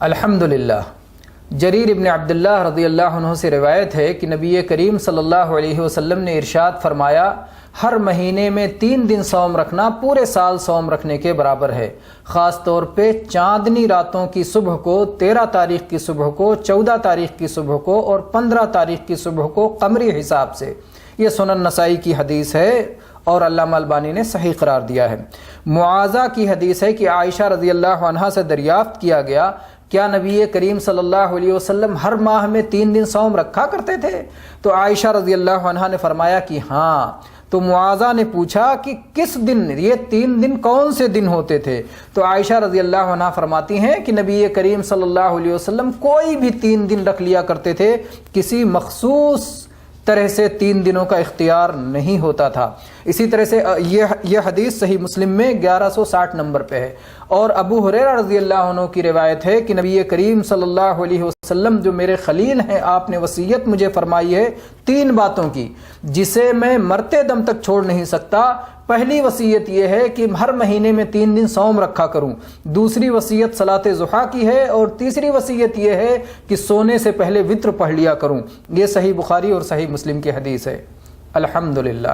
الحمدللہ۔ جریر ابن عبداللہ رضی اللہ عنہ سے روایت ہے کہ نبی کریم صلی اللہ علیہ وسلم نے ارشاد فرمایا، ہر مہینے میں 3 دن صوم رکھنا پورے سال صوم رکھنے کے برابر ہے، خاص طور پہ چاندنی راتوں کی صبح کو، 13 تاریخ کی صبح کو، 14 تاریخ کی صبح کو اور 15 تاریخ کی صبح کو قمری حساب سے۔ یہ سنن نسائی کی حدیث ہے اور علامہ البانی نے صحیح قرار دیا ہے۔ معاذہ کی حدیث ہے کہ عائشہ رضی اللہ عنہا سے دریافت کیا گیا، کیا نبی کریم صلی اللہ علیہ وسلم ہر ماہ میں 3 دن صوم رکھا کرتے تھے؟ تو عائشہ رضی اللہ عنہا نے فرمایا کہ ہاں۔ تو معاذہ نے پوچھا کہ کس دن، یہ 3 دن کون سے دن ہوتے تھے؟ تو عائشہ رضی اللہ عنہا فرماتی ہیں کہ نبی کریم صلی اللہ علیہ وسلم کوئی بھی 3 دن رکھ لیا کرتے تھے، کسی مخصوص طرح سے 3 دنوں کا اختیار نہیں ہوتا تھا۔ اسی طرح سے یہ حدیث صحیح مسلم میں 1160 نمبر پہ ہے۔ اور ابو ہریرہ رضی اللہ عنہ کی روایت ہے کہ نبی کریم صلی اللہ علیہ وسلم جو میرے خلیل ہیں، آپ نے وصیت مجھے فرمائی ہے 3 باتوں کی، جسے میں مرتے دم تک چھوڑ نہیں سکتا۔ پہلی وصیت یہ ہے کہ ہر مہینے میں 3 دن صوم رکھا کروں، دوسری وصیت صلاۃ ضحیٰ کی ہے، اور تیسری وصیت یہ ہے کہ سونے سے پہلے وتر پڑھ لیا کروں۔ یہ صحیح بخاری اور صحیح مسلم کی حدیث ہے۔ الحمدللہ۔